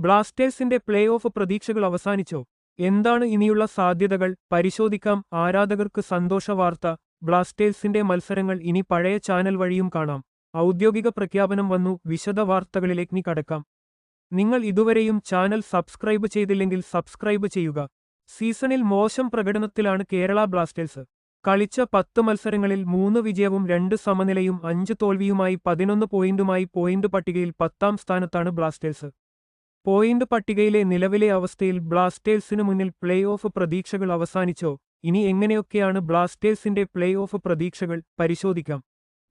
ബ്ലാസ്റ്റേഴ്സിന്റെ play off പ്രതീക്ഷകൾ അവസാനിച്ചോ? എന്താണ് ഇനിയുള്ള സാധ്യതകൾ? പരിശോധിക്കാം. ആരാധകർക്ക് സന്തോഷ വാർത്ത. ബ്ലാസ്റ്റേഴ്സിന്റെ മത്സരങ്ങൾ ഇനി പഴയ ചാനൽ വഴിയും കാണാം. ഔദ്യോഗിക പ്രഖ്യാപനം വന്നു. വിശദ വാർത്തകളിലേക്ക് കടക്കാം. നിങ്ങൾ ഇതുവരെയും ചാനൽ സബ്സ്ക്രൈബ് ചെയ്തില്ലെങ്കിൽ സബ്സ്ക്രൈബ് ചെയ്യുക. സീസണിൽ മോശം പ്രകടനത്തിലാണ് കേരള ബ്ലാസ്റ്റേഴ്സ്. കളിച്ച 10 മത്സരങ്ങളിൽ 3 വിജയവും 2 സമനിലയും 5 തോൽവിയുമായി 11 പോയിന്റുമായി പോയിന്റ് പട്ടികയിൽ 10ാം സ്ഥാനത്താണ് ബ്ലാസ്റ്റേഴ്സ്. പോയിന്റ് പട്ടികയിലെ നിലവിലെ അവസ്ഥയിൽ ബ്ലാസ്റ്റേഴ്സിനു മുന്നിൽ പ്ലേ ഓഫ് പ്രതീക്ഷകൾ അവസാനിച്ചോ? ഇനി എങ്ങനെയൊക്കെയാണ് ബ്ലാസ്റ്റേഴ്സിന്റെ പ്ലേ ഓഫ് പ്രതീക്ഷകൾ? പരിശോധിക്കാം.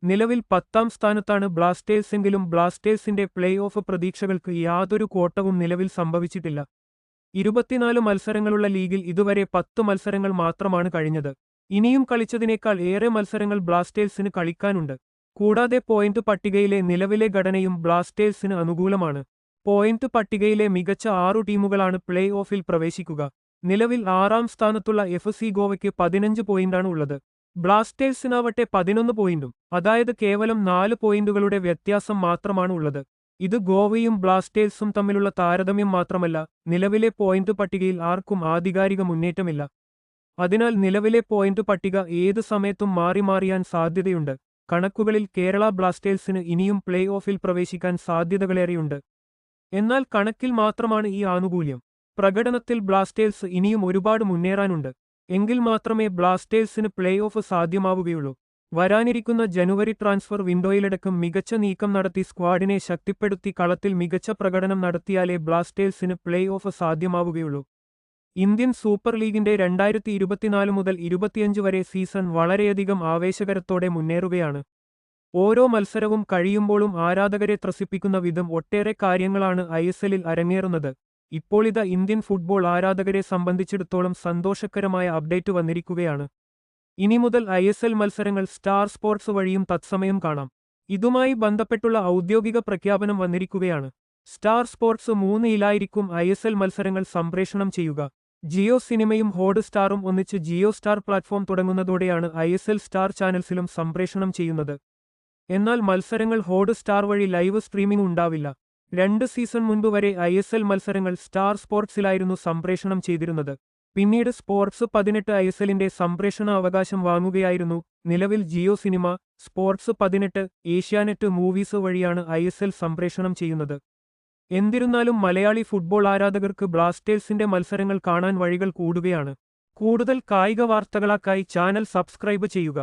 നിലവിൽ 10ാം സ്ഥാനത്താണ് ബ്ലാസ്റ്റേഴ്സെങ്കിലും ബ്ലാസ്റ്റേഴ്സിന്റെ പ്ലേ ഓഫ് പ്രതീക്ഷകൾക്ക് യാതൊരു കോട്ടവും നിലവിൽ സംഭവിച്ചിട്ടില്ല. 24 മത്സരങ്ങളുള്ള ലീഗിൽ ഇതുവരെ 10 മത്സരങ്ങൾ മാത്രമാണ് കഴിഞ്ഞത്. ഇനിയും കളിച്ചതിനേക്കാൾ ഏറെ മത്സരങ്ങൾ ബ്ലാസ്റ്റേഴ്സിന് കളിക്കാനുണ്ട്. കൂടാതെ പോയിന്റ് പട്ടികയിലെ നിലവിലെ ഘടനയും ബ്ലാസ്റ്റേഴ്സിന് അനുകൂലമാണ്. പോയിന്റ് പട്ടികയിലെ മികച്ച 6 ടീമുകളാണ് പ്ലേ ഓഫിൽ പ്രവേശിക്കുക. നിലവിൽ 6ാം സ്ഥാനത്തുള്ള FC ഗോവയ്ക്ക് 15 പോയിന്റാണ് ഉള്ളത്. ബ്ലാസ്റ്റേഴ്സിനാവട്ടെ 11 പോയിന്റും, അതായത് കേവലം 4 പോയിന്റുകളുടെ വ്യത്യാസം മാത്രമാണ് ഉള്ളത്. ഇത് ഗോവയും ബ്ലാസ്റ്റേഴ്സും തമ്മിലുള്ള താരതമ്യം മാത്രമല്ല, നിലവിലെ പോയിന്റ് പട്ടികയിൽ ആർക്കും ആധികാരിക മുന്നേറ്റമില്ല. അതിനാൽ നിലവിലെ പോയിന്റ് പട്ടിക ഏത് സമയത്തും മാറിമാറിയാൻ സാധ്യതയുണ്ട്. കണക്കുകളിൽ കേരള ബ്ലാസ്റ്റേഴ്സിന് ഇനിയും പ്ലേ ഓഫിൽ പ്രവേശിക്കാൻ സാധ്യതകളേറെയുണ്ട്. എന്നാൽ കണക്കിൽ മാത്രമാണ് ഈ ആനുകൂല്യം. പ്രകടനത്തിൽ ബ്ലാസ്റ്റേഴ്സ് ഇനിയും ഒരുപാട് മുന്നേറാനുണ്ട്. എങ്കിൽ മാത്രമേ ബ്ലാസ്റ്റേഴ്സിന് പ്ലേ ഓഫ് സാധ്യമാവുകയുള്ളൂ. വരാനിരിക്കുന്ന ജനുവരി ട്രാൻസ്ഫർ വിൻഡോയിലടക്കം മികച്ച നീക്കം നടത്തി സ്ക്വാഡിനെ ശക്തിപ്പെടുത്തി കളത്തിൽ മികച്ച പ്രകടനം നടത്തിയാലേ ബ്ലാസ്റ്റേഴ്സിന് പ്ലേ ഓഫ് സാധ്യമാവുകയുള്ളൂ. ഇന്ത്യൻ സൂപ്പർ ലീഗിന്റെ 2024 മുതൽ 25 വരെ സീസൺ വളരെയധികം ആവേശകരത്തോടെ മുന്നേറുകയാണ്. ഓരോ മത്സരവും കഴിയുമ്പോഴും ആരാധകരെ ത്രസിപ്പിക്കുന്ന വിധം ഒട്ടേറെ കാര്യങ്ങളാണ് ISLൽ അരങ്ങേറുന്നത്. ഇപ്പോളിതാ ഇന്ത്യൻ ഫുട്ബോൾ ആരാധകരെ സംബന്ധിച്ചിടത്തോളം സന്തോഷകരമായ അപ്ഡേറ്റ് വന്നിരിക്കുകയാണ്. ഇനി മുതൽ ISL മത്സരങ്ങൾ സ്റ്റാർ സ്പോർട്സ് വഴിയും തത്സമയം കാണാം. ഇതുമായി ബന്ധപ്പെട്ടുള്ള ഔദ്യോഗിക പ്രഖ്യാപനം വന്നിരിക്കുകയാണ്. സ്റ്റാർ സ്പോർട്സ് 3-ലായിരിക്കും ISL മത്സരങ്ങൾ സംപ്രേഷണം ചെയ്യുക. ജിയോ സിനിമയും ഹോട്ട് സ്റ്റാറും ഒന്നിച്ച് ജിയോ സ്റ്റാർ പ്ലാറ്റ്ഫോം തുടങ്ങുന്നതോടെയാണ് ISL സ്റ്റാർ ചാനൽസിലും സംപ്രേഷണം ചെയ്യുന്നത്. എന്നാൽ മത്സരങ്ങൾ ഹോട്ട് സ്റ്റാർ വഴി ലൈവ് സ്ട്രീമിംഗ് ഉണ്ടാവില്ല. 2 സീസൺ മുൻപ് വരെ ISL മത്സരങ്ങൾ സ്റ്റാർ സ്പോർട്സിലായിരുന്നു സംപ്രേഷണം ചെയ്തിരുന്നത്. പിന്നീട് സ്പോർട്സ് 18 ISLന്റെ സംപ്രേഷണ അവകാശം വാങ്ങുകയായിരുന്നു. നിലവിൽ Jio Cinema, Sports 18, Asianet Movies വഴിയാണ് ISL സംപ്രേഷണം ചെയ്യുന്നത്. എന്നിരുന്നാലും മലയാളി ഫുട്ബോൾ ആരാധകർക്ക് ബ്ലാസ്റ്റേഴ്സിന്റെ മത്സരങ്ങൾ കാണാൻ വഴികൾ കൂടുകയാണ്. കൂടുതൽ കായിക വാർത്തകൾക്കായി ചാനൽ സബ്സ്ക്രൈബ് ചെയ്യുക.